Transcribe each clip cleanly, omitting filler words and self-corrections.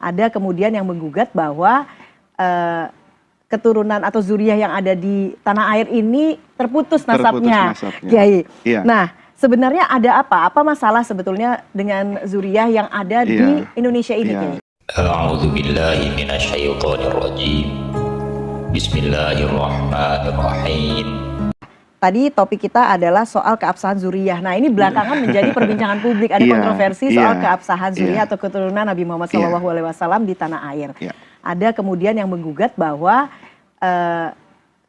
ada kemudian yang menggugat bahwa keturunan atau zuriyah yang ada di tanah air ini terputus nasabnya, Kiai. Iya. Nah, sebenarnya ada apa? Apa masalah sebetulnya dengan zuriyah yang ada di Indonesia ini, Kiai? A'udzu billahi minasyaitonir rajim. Bismillahirrahmanirrahim. Tadi topik kita adalah soal keabsahan zuriyah. Nah, ini belakangan menjadi perbincangan publik. Ada kontroversi soal keabsahan zuriyah atau keturunan Nabi Muhammad SAW di tanah air. Ada kemudian yang menggugat bahwa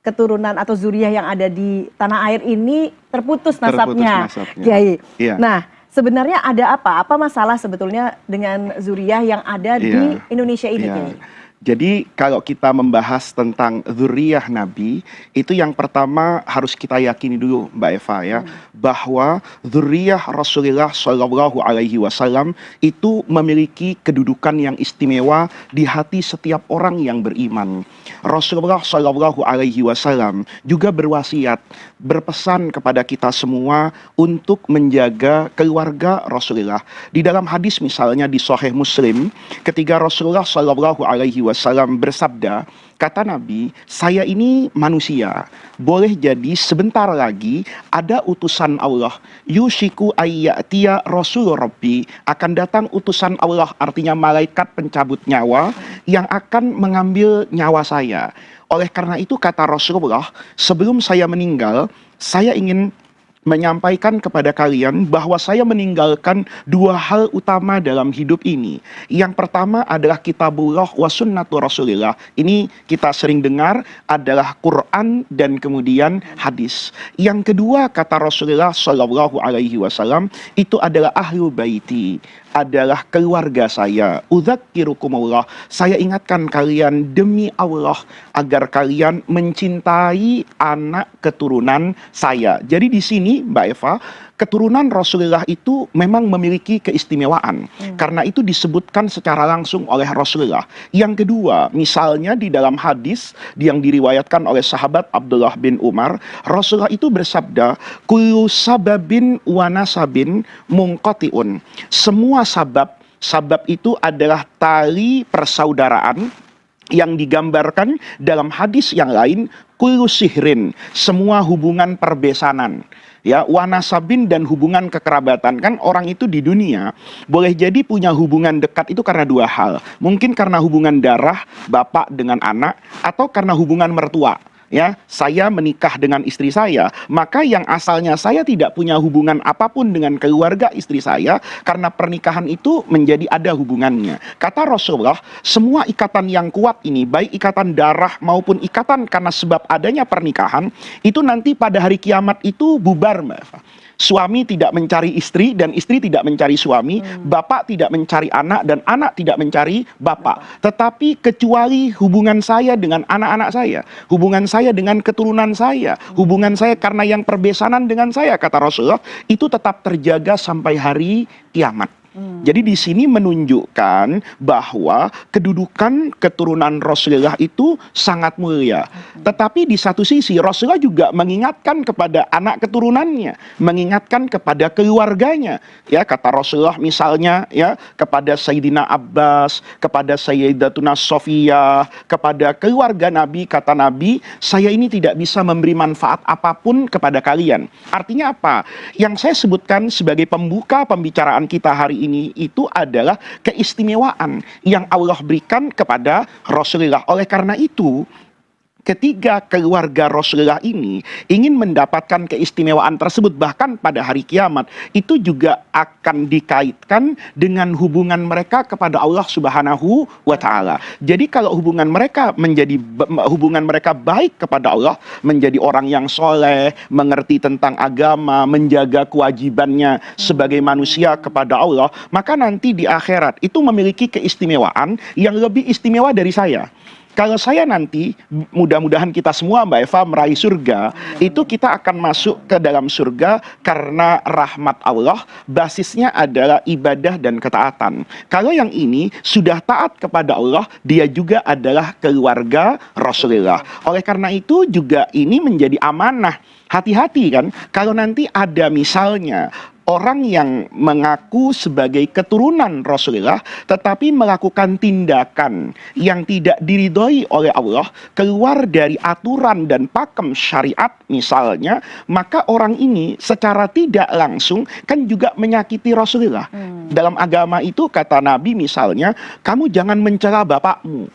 keturunan atau zuriyah yang ada di tanah air ini terputus nasabnya, Kiai. Nah, sebenarnya ada apa? Apa masalah sebetulnya dengan zuriyah yang ada di Indonesia ini, Kiai? Jadi kalau kita membahas tentang zuriyah Nabi, itu yang pertama harus kita yakini dulu, Mbak Eva ya, bahwa zuriyah Rasulullah Shallallahu Alaihi Wasallam itu memiliki kedudukan yang istimewa di hati setiap orang yang beriman. Rasulullah Shallallahu Alaihi Wasallam juga berwasiat, berpesan kepada kita semua untuk menjaga keluarga Rasulullah. Di dalam hadis misalnya di Sahih Muslim, ketika Rasulullah Shallallahu Alaihi Wasallam bersabda, kata Nabi, saya ini manusia, boleh jadi sebentar lagi ada utusan Allah, yushiku ayyatiya rasul rabbi, akan datang utusan Allah, artinya malaikat pencabut nyawa yang akan mengambil nyawa saya. Oleh karena itu kata Rasulullah, sebelum saya meninggal, saya ingin menyampaikan kepada kalian bahwa saya meninggalkan dua hal utama dalam hidup ini. Yang pertama adalah kitabullah wa sunnatu rasulillah. Ini kita sering dengar adalah Quran dan kemudian hadis. Yang kedua kata Rasulullah Shallallahu Alaihi Wasallam itu adalah ahlu baiti, adalah keluarga saya. Udzakirukumullah, saya ingatkan kalian demi Allah agar kalian mencintai anak keturunan saya. Jadi di sini Mbak Eva, keturunan Rasulullah itu memang memiliki keistimewaan. Karena itu disebutkan secara langsung oleh Rasulullah. Yang kedua, misalnya di dalam hadis yang diriwayatkan oleh sahabat Abdullah bin Umar, Rasulullah itu bersabda, kullu sababin wa nasabin munqati'un. Semua sabab itu adalah tali persaudaraan yang digambarkan dalam hadis yang lain, kullu sihrin, semua hubungan perbesanan. Ya, wanasabin dan hubungan kekerabatan. Kan orang itu di dunia boleh jadi punya hubungan dekat itu karena dua hal. Mungkin karena hubungan darah bapak dengan anak, atau karena hubungan mertua. Ya, saya menikah dengan istri saya, maka yang asalnya saya tidak punya hubungan apapun dengan keluarga istri saya, karena pernikahan itu menjadi ada hubungannya. Kata Rasulullah, semua ikatan yang kuat ini, baik ikatan darah maupun ikatan karena sebab adanya pernikahan, itu nanti pada hari kiamat itu bubar, Mbak Eva. Suami tidak mencari istri dan istri tidak mencari suami, bapak tidak mencari anak dan anak tidak mencari bapak. Tetapi kecuali hubungan saya dengan anak-anak saya, hubungan saya dengan keturunan saya, hubungan saya karena yang perbesanan dengan saya, kata Rasulullah, itu tetap terjaga sampai hari kiamat. Jadi di sini menunjukkan bahwa kedudukan keturunan Rasulullah itu sangat mulia. Tetapi di satu sisi Rasulullah juga mengingatkan kepada anak keturunannya, mengingatkan kepada keluarganya. Ya, kata Rasulullah misalnya ya kepada Sayyidina Abbas, kepada Sayyidatuna Sofiyah, kepada keluarga Nabi, kata Nabi, saya ini tidak bisa memberi manfaat apapun kepada kalian. Artinya apa? Yang saya sebutkan sebagai pembuka pembicaraan kita hari ini itu adalah keistimewaan yang Allah berikan kepada Rasulullah. Oleh karena itu, ketiga keluarga Rasulullah ini ingin mendapatkan keistimewaan tersebut, bahkan pada hari kiamat itu juga akan dikaitkan dengan hubungan mereka kepada Allah Subhanahu wa Ta'ala. Jadi kalau hubungan mereka baik kepada Allah, menjadi orang yang soleh, mengerti tentang agama, menjaga kewajibannya sebagai manusia kepada Allah, maka nanti di akhirat itu memiliki keistimewaan yang lebih istimewa dari saya. Kalau saya nanti, mudah-mudahan kita semua Mbak Eva meraih surga, itu kita akan masuk ke dalam surga karena rahmat Allah, basisnya adalah ibadah dan ketaatan. Kalau yang ini sudah taat kepada Allah, dia juga adalah keluarga Rasulullah. Oleh karena itu juga ini menjadi amanah. Hati-hati kan, kalau nanti ada misalnya orang yang mengaku sebagai keturunan Rasulullah tetapi melakukan tindakan yang tidak diridhoi oleh Allah, keluar dari aturan dan pakem syariat misalnya, maka orang ini secara tidak langsung kan juga menyakiti Rasulullah. Dalam agama itu kata Nabi misalnya, kamu jangan mencela bapakmu.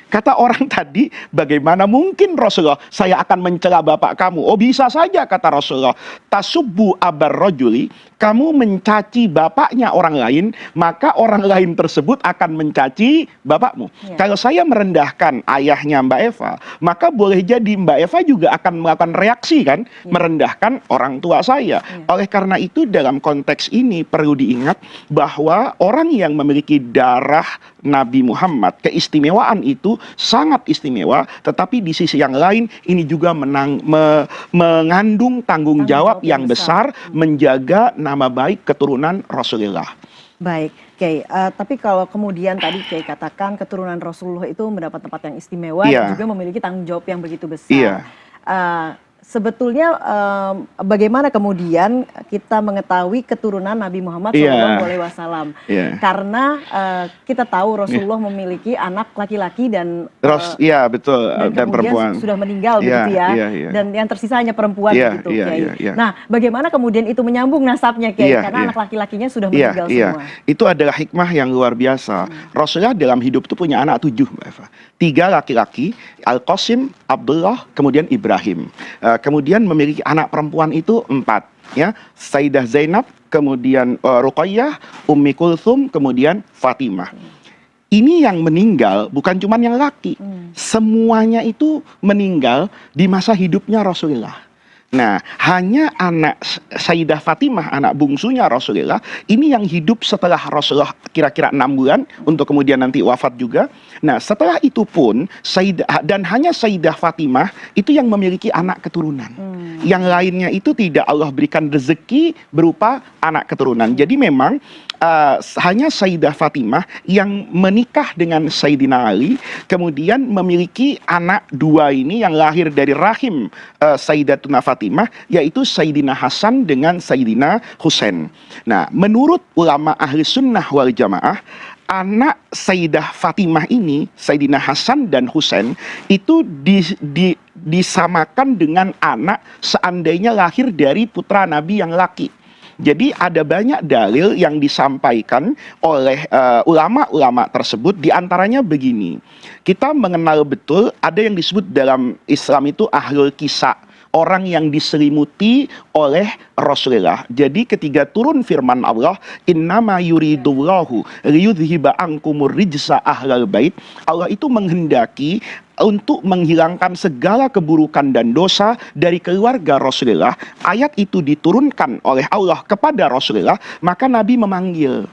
Kata orang tadi, bagaimana mungkin Rasulullah saya akan mencela bapak kamu? Oh bisa saja kata Rasulullah. Tasubbu abar rajuli, kamu mencaci bapaknya orang lain, maka orang lain tersebut akan mencaci bapakmu. Ya. Kalau saya merendahkan ayahnya Mbak Eva, maka boleh jadi Mbak Eva juga akan melakukan reaksi kan, merendahkan orang tua saya. Oleh karena itu dalam konteks ini perlu diingat bahwa orang yang memiliki darah Nabi Muhammad, keistimewaan itu sangat istimewa, tetapi di sisi yang lain ini juga mengandung tanggung jawab yang besar menjaga nama baik keturunan Rasulullah. Baik, Kiai. Tapi kalau kemudian tadi Kiai katakan keturunan Rasulullah itu mendapat tempat yang istimewa dan juga memiliki tanggung jawab yang begitu besar. Sebetulnya bagaimana kemudian kita mengetahui keturunan Nabi Muhammad SAW? Karena kita tahu Rasulullah memiliki anak laki-laki dan betul, dan perempuan sudah meninggal begitu ya. Dan yang tersisa hanya perempuan begitu, Kiai. Nah, bagaimana kemudian itu menyambung nasabnya, Kiai? Karena anak laki-lakinya sudah meninggal semua. Itu adalah hikmah yang luar biasa. Rasulullah dalam hidup itu punya anak 7, Mbak Eva. 3 laki-laki, Al-Qasim, Abdullah, kemudian Ibrahim. Kemudian memiliki anak perempuan itu 4, ya. Sayyidah Zainab, kemudian Ruqayyah, Ummi Kulthum, kemudian Fatimah. Ini yang meninggal bukan cuma yang laki, semuanya itu meninggal di masa hidupnya Rasulullah. Nah, hanya anak Sayyidah Fatimah, anak bungsunya Rasulullah, ini yang hidup setelah Rasulullah kira-kira 6 bulan, untuk kemudian nanti wafat juga. Nah, setelah itu pun, dan hanya Sayyidah Fatimah itu yang memiliki anak keturunan. Yang lainnya itu tidak Allah berikan rezeki berupa anak keturunan. Jadi memang hanya Sayyidah Fatimah yang menikah dengan Sayyidina Ali, kemudian memiliki anak 2 ini yang lahir dari rahim Sayyidatuna Fatimah, yaitu Sayyidina Hasan dengan Sayyidina Husain. Nah, menurut ulama ahli sunnah wal jamaah, anak Sayyidah Fatimah ini, Sayyidina Hasan dan Husain, itu disamakan dengan anak seandainya lahir dari putra Nabi yang laki. Jadi ada banyak dalil yang disampaikan oleh ulama-ulama tersebut, diantaranya begini. Kita mengenal betul ada yang disebut dalam Islam itu ahlul kisah, orang yang diselimuti oleh Rasulullah. Jadi ketika turun firman Allah, innama yuridullahu liyudhiba ankumur rijsa ahlal bait, Allah itu menghendaki untuk menghilangkan segala keburukan dan dosa dari keluarga Rasulullah. Ayat itu diturunkan oleh Allah kepada Rasulullah, maka Nabi memanggil.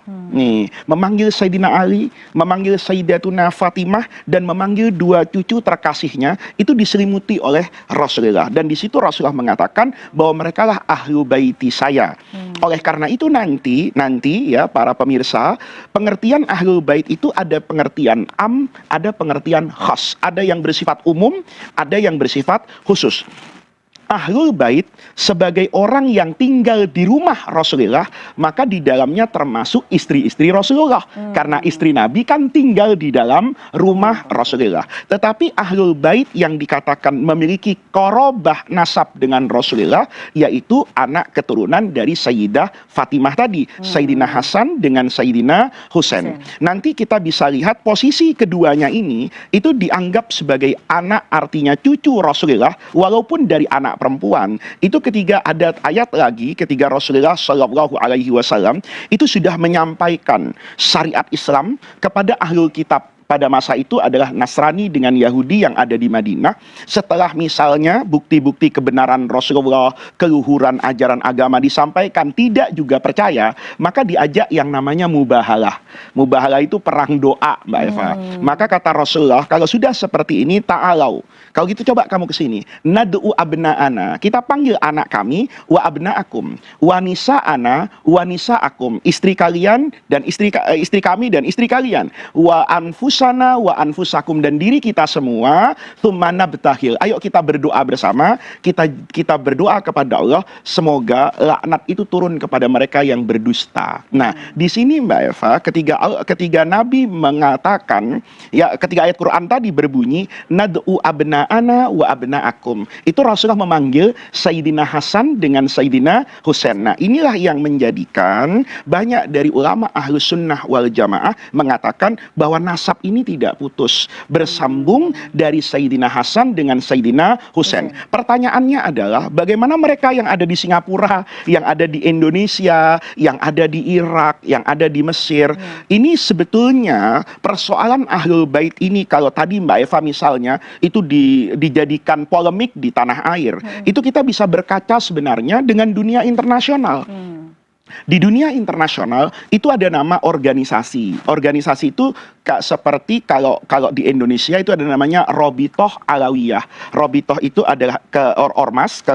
Memanggil Sayyidina Ali, memanggil Sayyidatuna Fatimah, dan memanggil 2 cucu terkasihnya, itu diselimuti oleh Rasulullah. Dan di situ Rasulullah mengatakan bahwa mereka lah ahlu baiti saya. Oleh karena itu nanti ya para pemirsa, pengertian ahlul bait itu ada pengertian am, ada pengertian khas, ada yang bersifat umum, ada yang bersifat khusus. Ahlul bait sebagai orang yang tinggal di rumah Rasulullah, maka di dalamnya termasuk istri-istri Rasulullah. Karena istri Nabi kan tinggal di dalam rumah Rasulullah. Tetapi ahlul bait yang dikatakan memiliki qarabah nasab dengan Rasulullah, yaitu anak keturunan dari Sayyidah Fatimah tadi, Sayyidina Hasan dengan Sayyidina Husain. Nanti kita bisa lihat posisi keduanya ini itu dianggap sebagai anak, artinya cucu Rasulullah, walaupun dari anak perempuan. Itu ketika ada ayat lagi, ketika Rasulullah Shallallahu Alaihi Wasallam itu sudah menyampaikan syariat Islam kepada ahlul kitab. Pada masa itu adalah Nasrani dengan Yahudi yang ada di Madinah. Setelah misalnya bukti-bukti kebenaran Rasulullah, keluhuran ajaran agama disampaikan, tidak juga percaya, maka diajak yang namanya mubahalah. Mubahalah itu perang doa, Mbak Eva. Maka kata Rasulullah, kalau sudah seperti ini, ta'alau. Kalau gitu coba kamu ke sini. Nad'u abna'ana. Kita panggil anak kami, wa abna'akum. Wa nisa'ana, wa nisa'akum. Istri kalian dan istri kami dan istri kalian. Wa anfus anfusana wa anfusakum, dan diri kita semua, tsumma nabtahil. Ayo kita berdoa bersama, kita berdoa kepada Allah semoga laknat itu turun kepada mereka yang berdusta. Nah, di sini Mbak Eva, ketika Nabi mengatakan, ya ketika ayat Quran tadi berbunyi nad'u abna'ana wa abna'akum, itu Rasulullah memanggil Sayyidina Hasan dengan Sayyidina Husain. Nah, inilah yang menjadikan banyak dari ulama Ahlus Sunnah wal Jamaah mengatakan bahwa nasab ini tidak putus, bersambung dari Sayyidina Hasan dengan Sayyidina Husain. Pertanyaannya adalah bagaimana mereka yang ada di Singapura, yang ada di Indonesia, yang ada di Irak, yang ada di Mesir, ini sebetulnya persoalan Ahlul Bait ini, kalau tadi Mbak Eva misalnya itu dijadikan polemik di tanah air, itu kita bisa berkaca sebenarnya dengan dunia internasional. Di dunia internasional itu ada nama organisasi. Organisasi itu seperti kalau di Indonesia itu ada namanya Robitoh Alawiyah. Robitoh itu adalah ormas,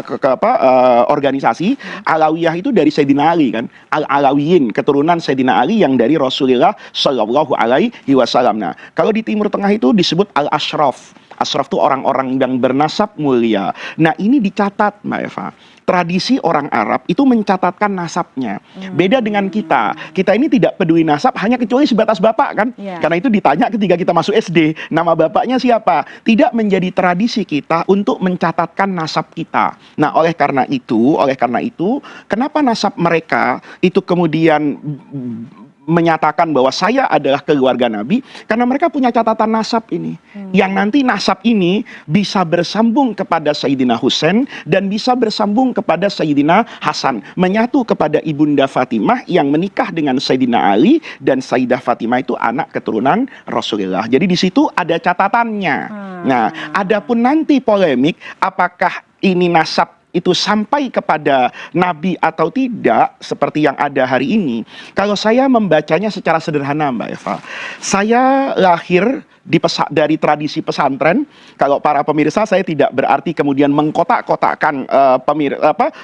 organisasi. Alawiyah itu dari Sayyidina Ali kan. Al-Alawiyin, keturunan Sayyidina Ali yang dari Rasulullah Shallallahu Alaihi Wasallam. Nah, kalau di Timur Tengah itu disebut Al-Ashraf. Ashraf itu orang-orang yang bernasab mulia. Nah, ini dicatat Mbak Eva. Tradisi orang Arab itu mencatatkan nasabnya. Beda dengan kita. Kita ini tidak peduli nasab hanya kecuali sebatas bapak kan. Karena itu ditanya ketika kita masuk SD, nama bapaknya siapa? Tidak menjadi tradisi kita untuk mencatatkan nasab kita. Nah, oleh karena itu, kenapa nasab mereka itu kemudian menyatakan bahwa saya adalah keluarga Nabi, karena mereka punya catatan nasab ini. Yang nanti nasab ini bisa bersambung kepada Sayyidina Husain dan bisa bersambung kepada Sayyidina Hasan, menyatu kepada Ibunda Fatimah yang menikah dengan Sayyidina Ali, dan Sayyidah Fatimah itu anak keturunan Rasulullah. Jadi di situ ada catatannya. Nah, adapun nanti polemik apakah ini nasab itu sampai kepada Nabi atau tidak, seperti yang ada hari ini. Kalau saya membacanya secara sederhana Mbak Eva, saya lahir dari tradisi pesantren. Kalau para pemirsa, saya tidak berarti kemudian mengkotak-kotakkan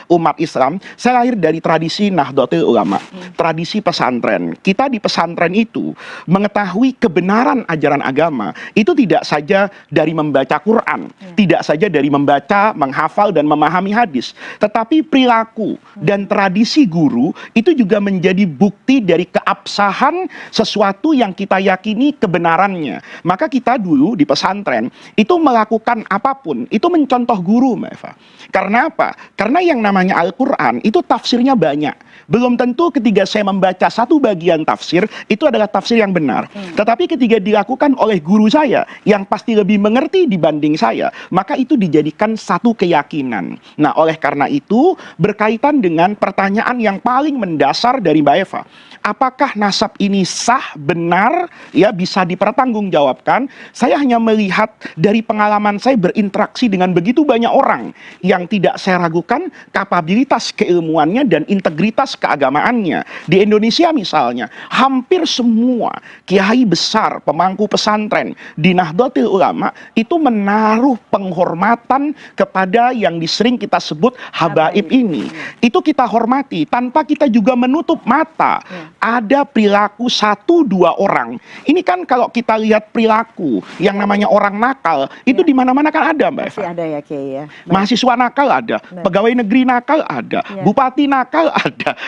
umat Islam. Saya lahir dari tradisi Nahdlatul Ulama, tradisi pesantren. Kita di pesantren itu mengetahui kebenaran ajaran agama itu tidak saja dari membaca Quran, tidak saja dari membaca, menghafal dan memahami hadis, tetapi perilaku dan tradisi guru itu juga menjadi bukti dari keabsahan sesuatu yang kita yakini kebenarannya. Maka kita dulu di pesantren itu melakukan apapun, itu mencontoh guru Mbak Eva. Karena apa? Karena yang namanya Al-Quran itu tafsirnya banyak. Belum tentu ketika saya membaca satu bagian tafsir, itu adalah tafsir yang benar. Tetapi ketika dilakukan oleh guru saya, yang pasti lebih mengerti dibanding saya, maka itu dijadikan satu keyakinan. Nah, oleh karena itu, berkaitan dengan pertanyaan yang paling mendasar dari Mbak Eva. Apakah nasab ini sah, benar, ya bisa dipertanggungjawabkan? Saya hanya melihat dari pengalaman saya berinteraksi dengan begitu banyak orang yang tidak saya ragukan kapabilitas keilmuannya dan integritas keagamaannya. Di Indonesia misalnya, hampir semua kiai besar, pemangku pesantren di Nahdlatul Ulama itu menaruh penghormatan kepada yang sering kita sebut habaib ini. Itu kita hormati tanpa kita juga menutup mata. Ada perilaku 1-2 orang. Ini kan kalau kita lihat perilaku yang namanya orang nakal, itu di mana-mana kan ada Mbak Eva. Masih ada ya Kiai ya. Mahasiswa nakal ada, pegawai negeri nakal ada, bupati nakal ada,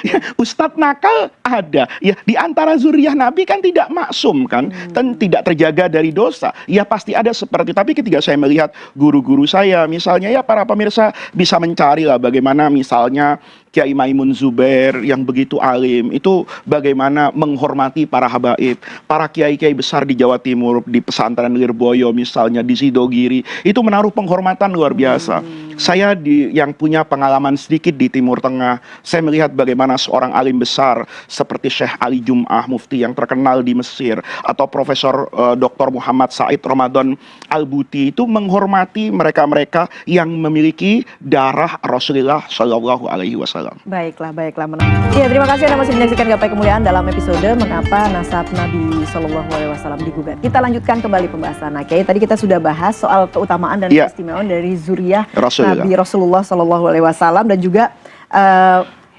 ustadz nakal ada. Ya, di antara zuriyah Nabi kan tidak maksum kan, tidak terjaga dari dosa. Ya pasti ada seperti. Tapi ketika saya melihat guru-guru saya, misalnya ya para pemirsa bisa mencari lah bagaimana misalnya Kiai Maimun Zubair yang begitu alim, itu bagaimana menghormati para habaib, para kiai-kiai besar di Jawa Timur, di pesantren Lirboyo misalnya, di Sidogiri, itu menaruh penghormatan luar biasa. Saya yang punya pengalaman sedikit di Timur Tengah, saya melihat bagaimana seorang alim besar seperti Syekh Ali Jum'ah Mufti yang terkenal di Mesir, atau Profesor Dr. Muhammad Said Ramadan Al-Buti, itu menghormati mereka-mereka yang memiliki darah Rasulullah Shallallahu Alaihi Wasallam. Baiklah. Ya, terima kasih Anda masih menyaksikan Gapai Kemuliaan dalam episode Mengapa Nasab Nabi Shallallahu Alaihi Wasallam digugat. Kita lanjutkan kembali pembahasan. Nah, Kiai, tadi kita sudah bahas soal keutamaan dan keistimewaan dari zuriyah Nabi Rasulullah Shallallahu Alaihi Wasallam, dan juga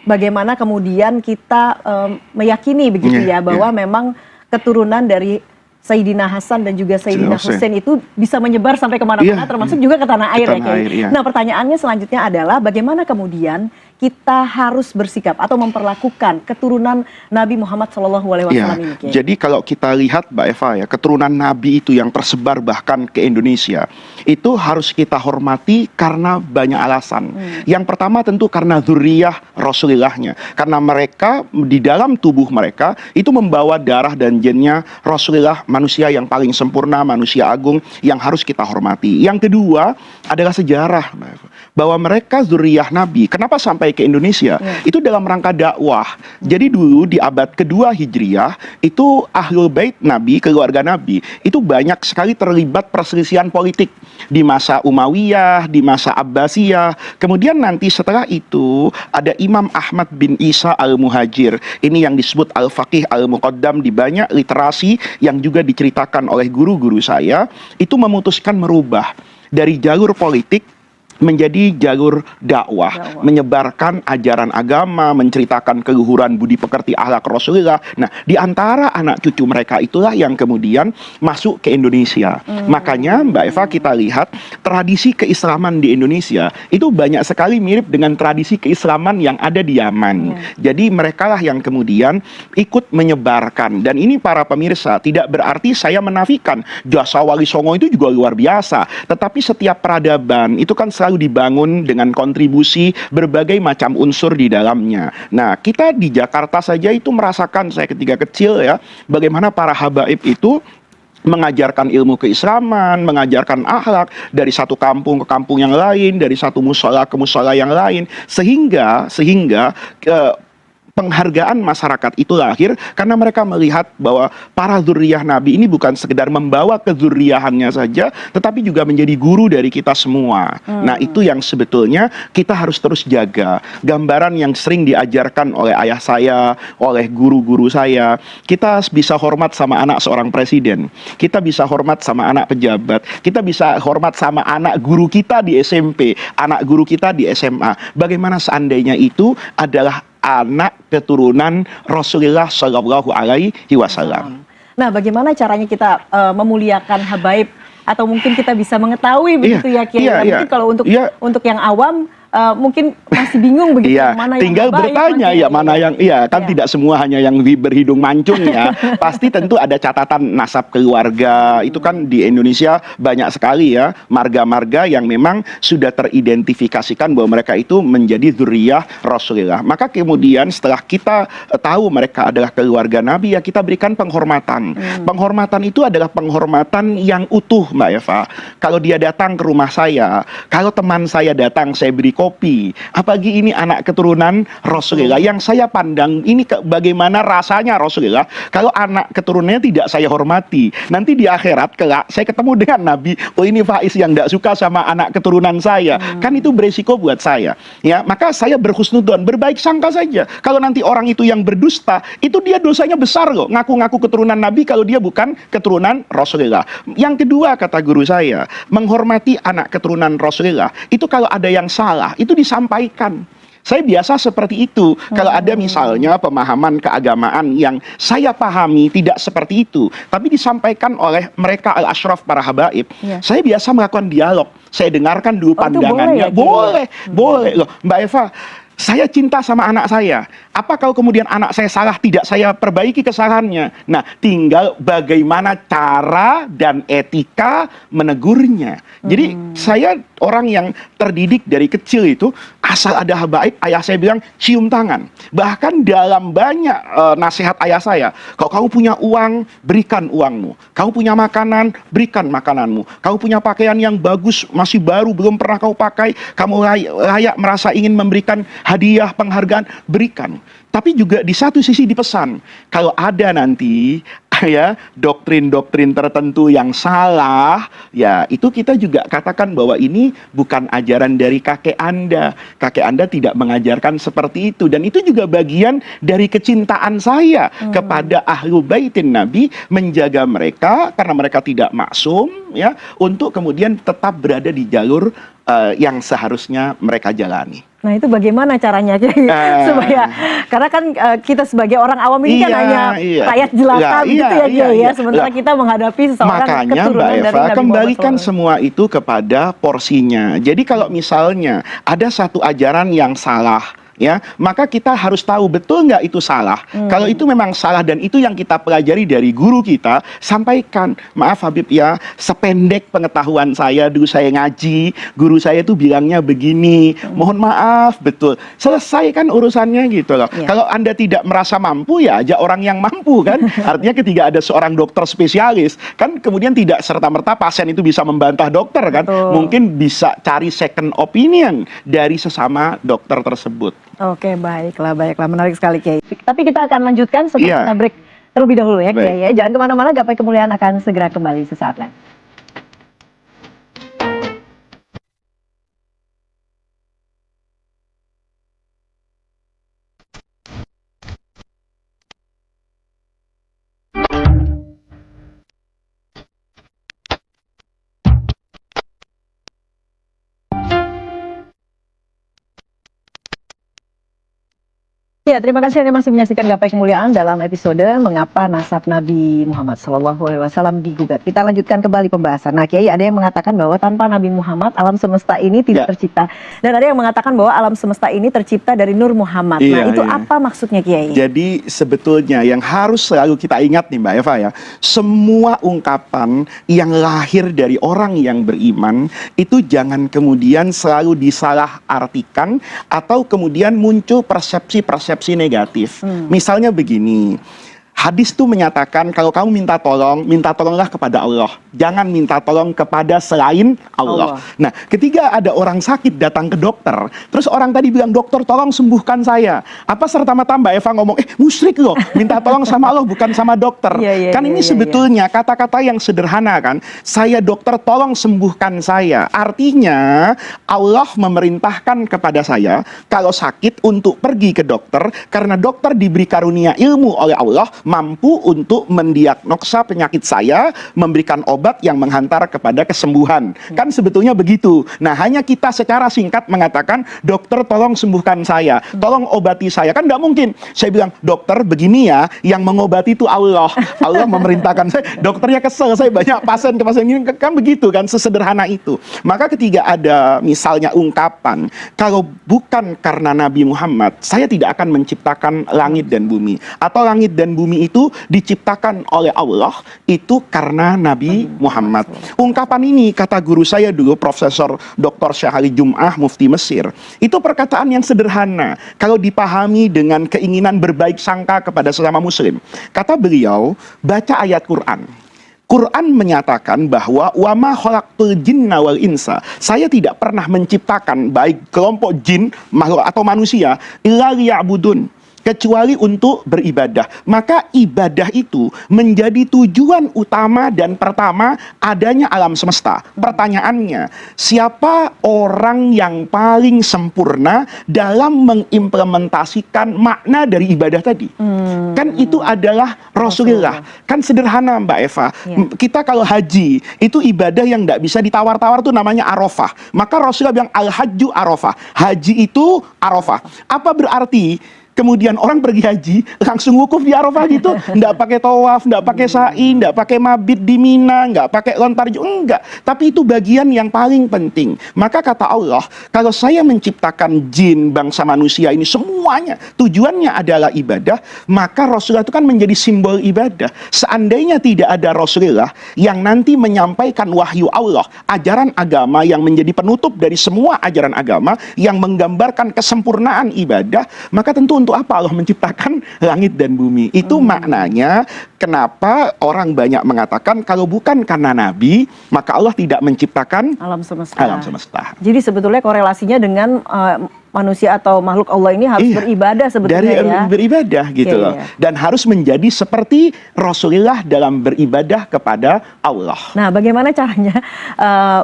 bagaimana kemudian kita meyakini begitu ya bahwa memang keturunan dari Sayyidina Hasan dan juga Sayyidina Hussein itu bisa menyebar sampai kemana-mana, termasuk juga ke tanah air ya Kiai. Nah pertanyaannya selanjutnya adalah bagaimana kemudian kita harus bersikap atau memperlakukan keturunan Nabi Muhammad SAW ini Kiai? Jadi kalau kita lihat Mbak Eva ya, keturunan Nabi itu yang tersebar bahkan ke Indonesia, itu harus kita hormati karena banyak alasan. Yang pertama tentu karena dzurriyyah Rasulillahnya, karena mereka di dalam tubuh mereka itu membawa darah dan gennya Rasulullah, manusia yang paling sempurna, manusia agung yang harus kita hormati. Yang kedua adalah sejarah, bahwa mereka dzurriyyah Nabi. Kenapa sampai ke Indonesia? Itu dalam rangka dakwah. Jadi dulu di abad kedua Hijriyah, itu Ahlul Bait Nabi, keluarga Nabi, itu banyak sekali terlibat perselisihan politik di masa Umayyah, di masa Abbasiyah. Kemudian nanti setelah itu ada Imam Ahmad bin Isa al-Muhajir. Ini yang disebut al-Faqih al-Muqaddam di banyak literasi yang juga diceritakan oleh guru-guru saya, itu memutuskan merubah dari jalur politik menjadi jalur dakwah, menyebarkan ajaran agama, menceritakan keluhuran budi pekerti akhlak Rasulullah. Nah, di antara anak cucu mereka itulah yang kemudian masuk ke Indonesia. Makanya Mbak Eva, kita lihat tradisi keislaman di Indonesia itu banyak sekali mirip dengan tradisi keislaman yang ada di Yaman. Jadi mereka lah yang kemudian ikut menyebarkan. Dan ini para pemirsa, tidak berarti saya menafikan jasa Wali Songo itu juga luar biasa. Tetapi setiap peradaban itu kan selalu dibangun dengan kontribusi berbagai macam unsur di dalamnya. Nah, kita di Jakarta saja itu merasakan, saya ketika kecil ya, bagaimana para habaib itu mengajarkan ilmu keislaman, mengajarkan akhlak dari satu kampung ke kampung yang lain, dari satu musola ke musola yang lain, sehingga penghargaan masyarakat itu lahir karena mereka melihat bahwa para dzurriyyah Nabi ini bukan sekedar membawa kedzurriyahannya saja, tetapi juga menjadi guru dari kita semua. Nah, itu yang sebetulnya kita harus terus jaga. Gambaran yang sering diajarkan oleh ayah saya, oleh guru-guru saya, kita bisa hormat sama anak seorang presiden, kita bisa hormat sama anak pejabat, kita bisa hormat sama anak guru kita di SMP, anak guru kita di SMA. Bagaimana seandainya itu adalah anak keturunan Rasulullah Shallallahu Alaihi Wasallam. Nah, bagaimana caranya kita memuliakan habaib atau mungkin kita bisa mengetahui begitu ya Kiai? Mungkin kalau untuk yang awam mungkin masih bingung begitu mana yang tinggal baik, bertanya ya mana yang kan tidak semua hanya yang berhidung mancung ya. Pasti tentu ada catatan nasab keluarga. Itu kan di Indonesia banyak sekali ya marga-marga yang memang sudah teridentifikasikan bahwa mereka itu menjadi dzurriyyah Rasulullah. Maka kemudian setelah kita tahu mereka adalah keluarga Nabi, ya kita berikan penghormatan. Penghormatan itu adalah penghormatan yang utuh Mbak Eva. Kalau dia datang ke rumah saya, kalau teman saya datang, saya beri kopi. Apalagi ini anak keturunan Rasulullah yang saya pandang ini bagaimana rasanya Rasulullah kalau anak keturunannya tidak saya hormati. Nanti di akhirat kelak saya ketemu dengan Nabi, oh ini Faiz yang tidak suka sama anak keturunan saya. Kan itu beresiko buat saya. Ya, maka saya berhusnudzon, berbaik sangka saja. Kalau nanti orang itu yang berdusta, itu dia dosanya besar loh. Ngaku-ngaku keturunan Nabi kalau dia bukan keturunan Rasulullah. Yang kedua kata guru saya, menghormati anak keturunan Rasulullah. Itu kalau ada yang salah, itu disampaikan. Saya biasa seperti itu. Kalau ada misalnya pemahaman keagamaan yang saya pahami tidak seperti itu, tapi disampaikan oleh mereka al-ashraf para habaib, saya biasa melakukan dialog. Saya dengarkan dulu pandangannya. Boleh loh Mbak Eva. Saya cinta sama anak saya. Apa kalau kemudian anak saya salah, tidak saya perbaiki kesalahannya? Nah, tinggal bagaimana cara dan etika menegurnya. Jadi saya orang yang terdidik dari kecil itu, asal ada habaib, ayah saya bilang cium tangan. Bahkan dalam banyak nasihat ayah saya, kalau kamu punya uang, berikan uangmu. Kamu punya makanan, berikan makananmu. Kamu punya pakaian yang bagus, masih baru, belum pernah kau pakai, kamu layak merasa ingin memberikan hadiah, penghargaan, berikan. Tapi juga di satu sisi dipesan, kalau ada nanti ya doktrin-doktrin tertentu yang salah, ya itu kita juga katakan bahwa ini bukan ajaran dari kakek Anda. Kakek Anda tidak mengajarkan seperti itu, dan itu juga bagian dari kecintaan saya kepada ahlu baitin Nabi, menjaga mereka karena mereka tidak maksum ya, untuk kemudian tetap berada di jalur yang seharusnya mereka jalani. Nah itu bagaimana caranya supaya karena kan kita sebagai orang awam ini kan hanya rakyat jelata gitu ya Kiai ya. Sementara kita menghadapi seseorang keturunan dari Nabi Muhammad kembalikan semua itu kepada porsinya. Jadi kalau misalnya ada satu ajaran yang salah, ya, maka kita harus tahu betul nggak itu salah. Kalau itu memang salah dan itu yang kita pelajari dari guru kita, sampaikan. Maaf Habib ya, sependek pengetahuan saya dulu saya ngaji, guru saya tuh bilangnya begini. Mohon maaf, betul. Selesaikan urusannya gitu loh. Kalau Anda tidak merasa mampu ya aja orang yang mampu kan. Artinya ketika ada seorang dokter spesialis, kan kemudian tidak serta-merta pasien itu bisa membantah dokter kan. Mungkin bisa cari second opinion dari sesama dokter tersebut. Oke, baiklah, menarik sekali Kiai. Tapi kita akan lanjutkan setelah kita break terlebih dahulu ya Kiai ya. Jangan kemana-mana, Gapai Kemuliaan akan segera kembali sesaat lagi. Ya, terima kasih Anda masih menyaksikan Gapai Kemuliaan dalam episode Mengapa Nasab Nabi Muhammad SAW digugat. Kita lanjutkan kembali pembahasan. Nah, Kiai, ada yang mengatakan bahwa tanpa Nabi Muhammad alam semesta ini tidak tercipta. Dan ada yang mengatakan bahwa alam semesta ini tercipta dari Nur Muhammad. Nah, itu apa maksudnya Kiai? Jadi sebetulnya yang harus selalu kita ingat nih Mbak Eva ya, semua ungkapan yang lahir dari orang yang beriman itu jangan kemudian selalu disalahartikan atau kemudian muncul persepsi negatif. Misalnya begini, hadis itu menyatakan kalau kamu minta tolonglah kepada Allah. Jangan minta tolong kepada selain Allah. Nah, ketika ada orang sakit datang ke dokter, terus orang tadi bilang, dokter tolong sembuhkan saya. Apa serta-merta Mbak Eva ngomong, musyrik loh, minta tolong sama Allah bukan sama dokter. Ini sebetulnya kata-kata yang sederhana kan. Saya dokter tolong sembuhkan saya. Artinya Allah memerintahkan kepada saya kalau sakit untuk pergi ke dokter karena dokter diberi karunia ilmu oleh Allah mampu untuk mendiagnosa penyakit saya, memberikan obat yang menghantar kepada kesembuhan. Kan sebetulnya begitu. Nah, hanya kita secara singkat mengatakan, dokter tolong sembuhkan saya, tolong obati saya. Kan tidak mungkin. Saya bilang, dokter begini ya, yang mengobati itu Allah. Allah memerintahkan saya. Dokternya kesel, saya banyak pasien ke pasien ini. Kan begitu kan, sesederhana itu. Maka ketika ada misalnya ungkapan, kalau bukan karena Nabi Muhammad, saya tidak akan menciptakan langit dan bumi. Atau langit dan bumi itu diciptakan oleh Allah itu karena Nabi Muhammad. Ungkapan ini kata guru saya dulu Profesor Dr. Syahali Jum'ah Mufti Mesir, itu perkataan yang sederhana kalau dipahami dengan keinginan berbaik sangka kepada sesama muslim. Kata beliau, baca ayat Quran. Quran menyatakan bahwa wama khalaqtul jinna wal insa, saya tidak pernah menciptakan baik kelompok jin makhluk atau manusia illa liya'budun, kecuali untuk beribadah. Maka ibadah itu menjadi tujuan utama dan pertama adanya alam semesta. Pertanyaannya, siapa orang yang paling sempurna dalam mengimplementasikan makna dari ibadah tadi? Kan itu adalah Rasulullah. Kan sederhana Mbak Eva. Kita kalau haji, itu ibadah yang tidak bisa ditawar-tawar, itu namanya Arafah. Maka Rasulullah bilang al-hajju Arafah. Haji itu Arafah. Apa berarti kemudian orang pergi haji langsung wukuf di Arafah gitu, nggak pakai tawaf, nggak pakai sa'i, nggak pakai mabit di Mina, nggak pakai lontar jauh, enggak. Tapi itu bagian yang paling penting. Maka kata Allah, kalau saya menciptakan jin bangsa manusia ini semuanya tujuannya adalah ibadah, maka Rasulullah itu kan menjadi simbol ibadah. Seandainya tidak ada Rasulullah yang nanti menyampaikan wahyu Allah, ajaran agama yang menjadi penutup dari semua ajaran agama yang menggambarkan kesempurnaan ibadah, maka tentu untuk apa Allah menciptakan langit dan bumi? Itu maknanya kenapa orang banyak mengatakan kalau bukan karena Nabi, maka Allah tidak menciptakan alam semesta. Jadi sebetulnya korelasinya dengan manusia atau makhluk Allah ini harus beribadah sebetulnya beribadah gitu loh. Dan harus menjadi seperti Rasulullah dalam beribadah kepada Allah. Nah, bagaimana caranya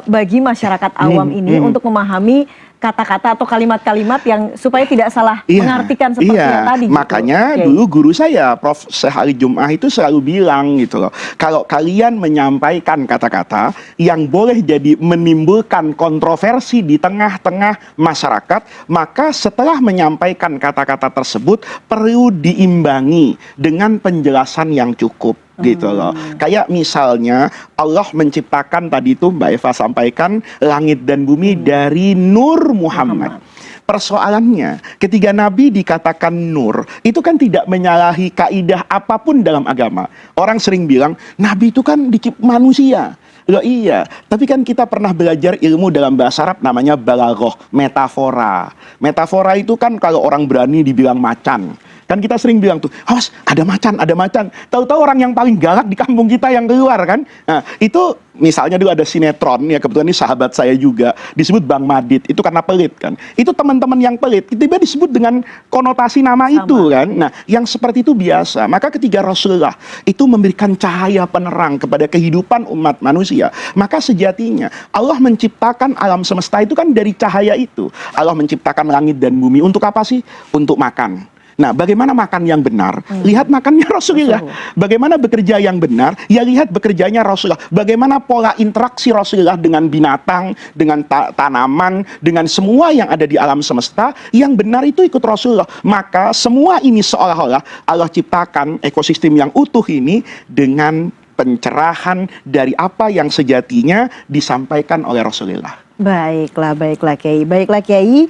bagi masyarakat awam ini untuk memahami kata-kata atau kalimat-kalimat yang supaya tidak salah mengartikan seperti yang tadi. Makanya dulu guru saya Prof. Syahali Jum'ah itu selalu bilang gitu loh, kalau kalian menyampaikan kata-kata yang boleh jadi menimbulkan kontroversi di tengah-tengah masyarakat, Maka setelah menyampaikan kata-kata tersebut perlu diimbangi dengan penjelasan yang cukup gitu loh. Kayak misalnya Allah menciptakan tadi itu Mbak Eva sampaikan langit dan bumi dari nur Muhammad. Persoalannya, ketika Nabi dikatakan nur, itu kan tidak menyalahi kaidah apapun dalam agama. Orang sering bilang, Nabi itu kan manusia. Loh iya, tapi kan kita pernah belajar ilmu dalam bahasa Arab namanya balaghah, metafora. Metafora itu kan kalau orang berani dibilang macan. Kan kita sering bilang tuh, awas ada macan, ada macan. Tahu-tahu orang yang paling galak di kampung kita yang keluar kan. Nah itu misalnya dulu ada sinetron, ya kebetulan ini sahabat saya juga, disebut Bang Madit. Itu karena pelit kan. Itu teman-teman yang pelit, tiba-tiba disebut dengan konotasi nama itu kan. Nah yang seperti itu biasa. Maka ketika Rasulullah itu memberikan cahaya penerang kepada kehidupan umat manusia, maka sejatinya Allah menciptakan alam semesta itu kan dari cahaya itu. Allah menciptakan langit dan bumi. Untuk apa sih? Untuk makan. Nah, bagaimana makan yang benar? Lihat makannya Rasulullah. Bagaimana bekerja yang benar? Ya lihat bekerjanya Rasulullah. Bagaimana pola interaksi Rasulullah dengan binatang, dengan tanaman, dengan semua yang ada di alam semesta, yang benar itu ikut Rasulullah. Maka semua ini seolah-olah Allah ciptakan ekosistem yang utuh ini dengan pencerahan dari apa yang sejatinya disampaikan oleh Rasulullah. Baiklah Kiai.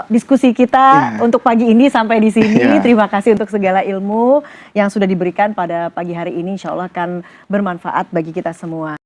Diskusi kita untuk pagi ini sampai di sini. Terima kasih untuk segala ilmu yang sudah diberikan pada pagi hari ini. Insya Allah akan bermanfaat bagi kita semua.